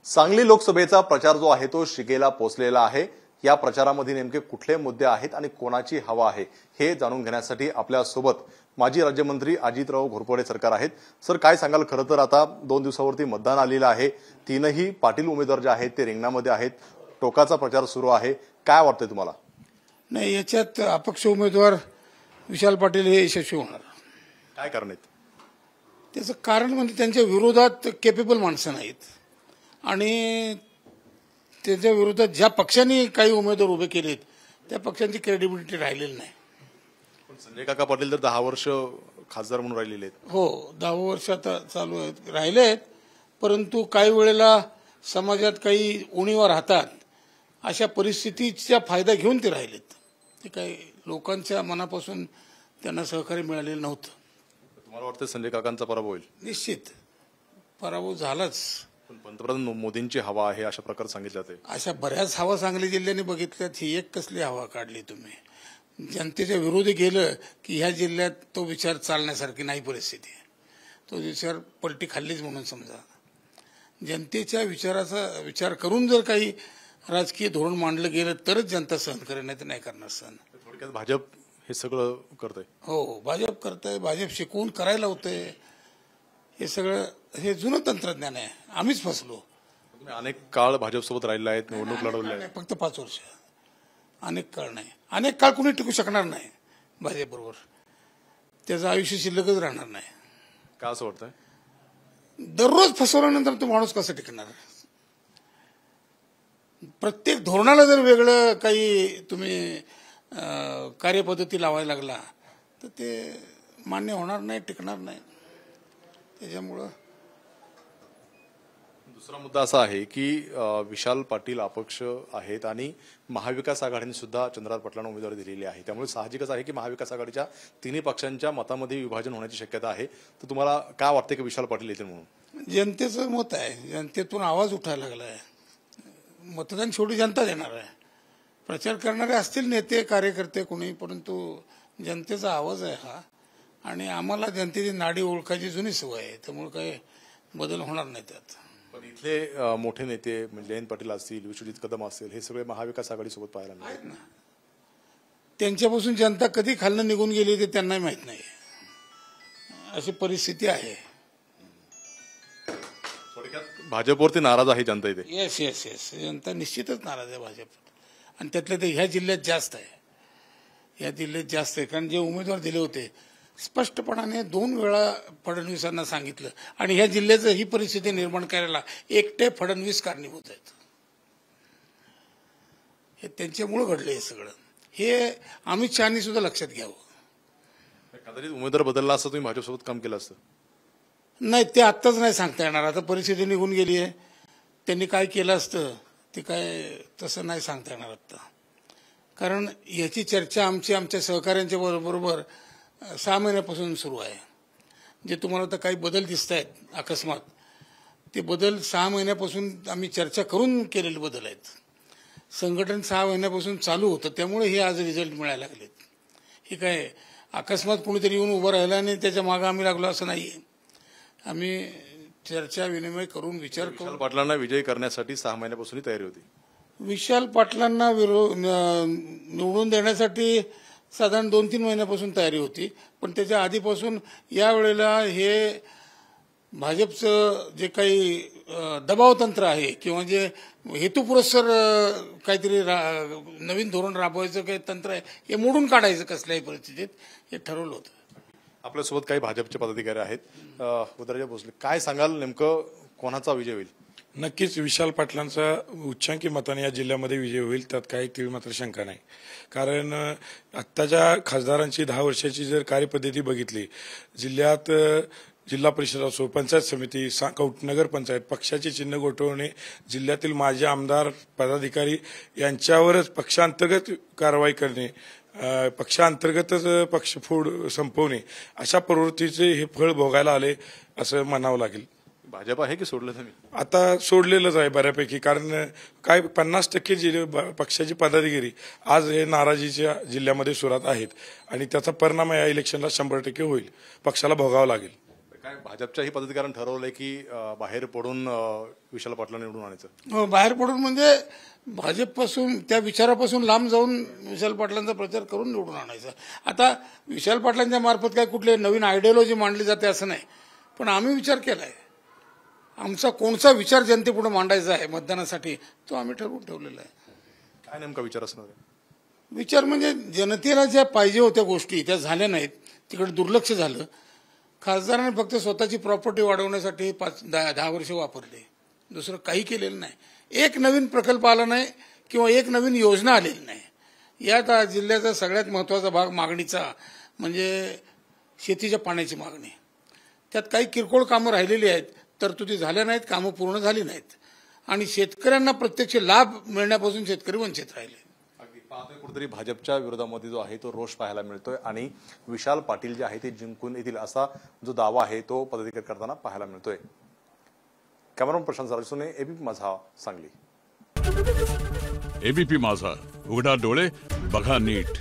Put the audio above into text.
सांगली लोकसभेचा प्रचार जो आहे तो शिगेला पोहोचलेला आहे। या प्रचारामध्ये नेमके कुठले मुद्दे आहेत आणि कोणाची हवा आहे हे जाणून घेण्यासाठी आपल्या सोबत माजी राज्यमंत्री अजितराव घोरपडे सरकार आहेत। सर, काय सांगाल? खरं तर आता 2 दिवसावरती मतदान आलेलं आहे। तीनही पाटील उमेदवार जे आहेत ते रिंगणामध्ये आहेत। टोकाचा प्रचार सुरू आहे। काय वाटतंय तुम्हाला? नाही, याच्यात अपक्ष उमेदवार विशाल पाटील हे यशस्वी होणार। काय कारण आहेत? त्याचं कारण म्हणजे त्यांच्या विरोधात केपेबल माणसं नाहीत आणि त्याच्या विरोधात ज्या पक्षांनी काही उमेदवार उभे केलेत त्या पक्षांची क्रेडिबिलिटी राहिलेली नाही। पण संजय काका पाटील तर 10 वर्ष खासदार म्हणून राहिलेले आहेत। हो, 10 वर्ष आता चालू आहेत, राहिले आहेत, परंतु काही वेळेला समाजात काही उणीवा राहतात, अशा परिस्थितीचा फायदा घेऊन ते राहिलेत। ते काही लोकांच्या मनापासून त्यांना सहकार्य मिळालेलं नव्हतं। तुम्हाला वाटतं संजय काकांचा पराभव होईल? निश्चित पराभव झालाच। पण पंतप्रधान मोदींची हवा आहे अशा प्रकारे सांगितलं जाते। अशा बऱ्याच हवा सांगली जिल्ह्याने बघितल्यात, ही एक कसली हवा काढली तुम्ही? जनतेच्या विरोधी गेलं की ह्या जिल्ह्यात तो विचार चालण्यासारखी नाही परिस्थिती आहे। तो विचार पलटी खाल्लीच म्हणून समजा। जनतेच्या विचाराचा विचार करून जर काही राजकीय धोरण मांडलं गेलं तरच जनता सहन करेल, नाही तर नाही करणार सहन। थोडक्यात भाजप हे सगळं करतंय। हो, भाजप करतंय, भाजप शिकवून करायला होतंय। हे सगळं हे जुनं तंत्रज्ञान आहे, आम्हीच फसलो। तुम्ही अनेक काळ भाजपसोबत राहिला आहेत, निवडणूक लढवली आहे। फक्त 5 वर्ष, अनेक काळ नाही। अनेक काळ कुणी टिकू शकणार नाही भाजपबरोबर, त्याचं आयुष्य शिल्लकच राहणार नाही। का असं वाटतंय? दररोज फसवल्यानंतर तो माणूस कसा टिकणार? प्रत्येक धोरणाला जर वेगळं काही तुम्ही कार्यपद्धती लावायला लागला तर ते मान्य होणार नाही, टिकणार नाही। त्याच्यामुळं दुसरा मुद्दा असा आहे की विशाल पाटील अपक्ष आहेत आणि महाविकास आघाडीने सुद्धा चंद्रकांत पाटलांना उमेदवारी दिलेली आहे। त्यामुळे साहजिकच आहे की महाविकास आघाडीच्या तिन्ही पक्षांच्या मतामध्ये विभाजन होण्याची शक्यता आहे। तर तुम्हाला काय वाटतं की विशाल पाटील येतील म्हणून? जनतेचं मत आहे, जनतेतून आवाज उठायला लागला आहे। मतदान शेवटी जनता देणार आहे। प्रचार करणारे असतील नेते कार्यकर्ते कोणी, परंतु जनतेचा आवाज आहे हा, आणि आम्हाला जनतेची नाडी ओळखायची जुनी सवय आहे, त्यामुळे काही बदल होणार नाही त्यात। पण इथले मोठे नेते म्हणजे जयंत पाटील असतील, विश्वजित कदम असतील, हे सगळे महाविकास आघाडी सोबत पाहायला आहेत ना। त्यांच्यापासून जनता कधी खालनं निघून गेली ते त्यांनाही माहित नाही, अशी परिस्थिती आहे। भाजपवरती नाराज आहे जनता इथे। येस येस येस, जनता निश्चितच नाराज आहे भाजप, आणि त्यातल्या ते ह्या जिल्ह्यात जास्त आहे। ह्या जिल्ह्यात जास्त आहे, कारण जे उमेदवार दिले होते स्पष्टपणाने 2 वेळा फडणवीसांना सांगितलं, आणि ह्या जिल्ह्याचं ही परिस्थिती निर्माण करायला एकटे फडणवीस कारणीभूत आहेत। हे त्यांच्यामुळे घडलं हे सगळं। हे अमित शहानी सुद्धा लक्षात घ्यावं। कदाचित उमेदवार बदलला असता तुम्ही भाजपसोबत काम केलं असतं? नाही, ते आत्ताच नाही सांगता येणार। आता परिस्थिती निघून गेली आहे, त्यांनी काय केलं असतं ते काय तसं नाही सांगता येणार आत्ता, कारण याची चर्चा आमच्या सहकाऱ्यांच्या बरोबर 6 महिन्यापासून सुरू आहे। जे तुम्हाला आता काही बदल दिसत आहेत अकस्मात, ते बदल 6 महिन्यापासून आम्ही चर्चा करून केलेले बदल आहेत। संघटन 6 महिन्यापासून चालू होतं, त्यामुळे हे आज रिझल्ट मिळायला लागलेत। हे काय अकस्मात कुणीतरी येऊन उभं राहिलं आणि त्याच्या मागे आम्ही लागलो असं नाहीये। आम्ही चर्चा विनिमय करून विचार करून विशाल पाटलांना विजयी करण्यासाठी 6 महिन्यापासून तयारी होती। विशाल पाटलांना निवडून देण्यासाठी साधारण 2-3 महिन्यापासून तयारी होती, पण त्याच्या आधीपासून यावेळेला हे भाजपचं जे काही दबाव तंत्र आहे किंवा जे हेतुपुरस्सर काहीतरी नवीन धोरण राबवायचं काही तंत्र आहे, हे मोडून काढायचं कसल्याही परिस्थितीत, हे ठरवलं होतं। आपल्यासोबत काही भाजपचे पदाधिकारी आहेत। उदयराजे भोसले, काय सांगाल, नेमकं कोणाचा विजय होईल? नक्कीच विशाल पाटलांचा उच्चांकी मताने या जिल्ह्यामध्ये विजय होईल, त्यात काही तीळ मात्र शंका नाही। कारण आत्ताच्या खासदारांची 10 वर्षाची जर कार्यपद्धती बघितली, जिल्ह्यात जिल्हा परिषद असो, पंचायत समिती, नगर पंचायत, पक्षाचे चिन्ह गोठवणे, जिल्ह्यातील माजी आमदार पदाधिकारी यांच्यावरच पक्षांतर्गत कारवाई करणे, पक्षांतर्गतच पक्षफोड संपवणे, अशा प्रवृत्तीचे हे फळ भोगायला आले असं म्हणावं लागेल। भाजप आहे की सोडलं तुम्ही? आता सोडलेलंच आहे बऱ्यापैकी, कारण काय 50% पक्षाची पदाधिकारी आज हे नाराजीच्या जिल्ह्यामध्ये सुरात आहेत, आणि त्याचा परिणाम या इलेक्शनला 100% होईल, पक्षाला भोगावं लागेल। काय भाजपच्याही पदाधिकाऱ्यांनी ठरवलंय की बाहेर पडून विशाल पाटलांना निवडून आणायचं? हो, बाहेर पडून म्हणजे भाजपपासून त्या विचारापासून लांब जाऊन विशाल पाटलांचा प्रचार करून निवडून आणायचा. आता विशाल पाटलांच्या मार्फत काय कुठले नवीन आयडियोलॉजी मांडली जाते असं नाही, पण आम्ही विचार केलाय. आमचा कोणता विचार जनतेपुढे मांडायचा आहे मतदानासाठी तो आम्ही ठरवून ठेवलेला आहे. काय नेमका विचार असणार आहे? विचार म्हणजे जनतेला ज्या पाहिजे होत्या गोष्टी त्या झाल्या नाहीत, तिकडे दुर्लक्ष झालं. खासदारांनी फक्त स्वतःची प्रॉपर्टी वाढवण्यासाठी 10 वर्ष वापरले, दुसरं काही केलेलं नाही. एक नवीन प्रकल्प आला नाही किंवा एक नवीन योजना आलेली नाही. यात जिल्ह्याचा सगळ्यात महत्वाचा भाग मागणीचा म्हणजे शेतीच्या पाण्याची मागणी. त्यात काही किरकोळ कामं राहिलेली आहेत, तरतुदी झाल्या नाहीत, कामं पूर्ण झाली नाहीत आणि शेतकऱ्यांना प्रत्यक्ष लाभ मिळण्यापासून शेतकरी वंचित राहिले. पाहतोय कुठेतरी भाजपच्या विरोधामध्ये जो आहे तो रोष पाहायला मिळतोय आणि विशाल पाटील जे आहे ते जिंकून येतील असा जो दावा आहे तो पदाधिकारी करताना पाहायला मिळतोय. कॅमेरामन प्रशांत सारसुने, एबीपी माझा, सांगली. एबीपी माझा, उघडा डोळे बघा नीट.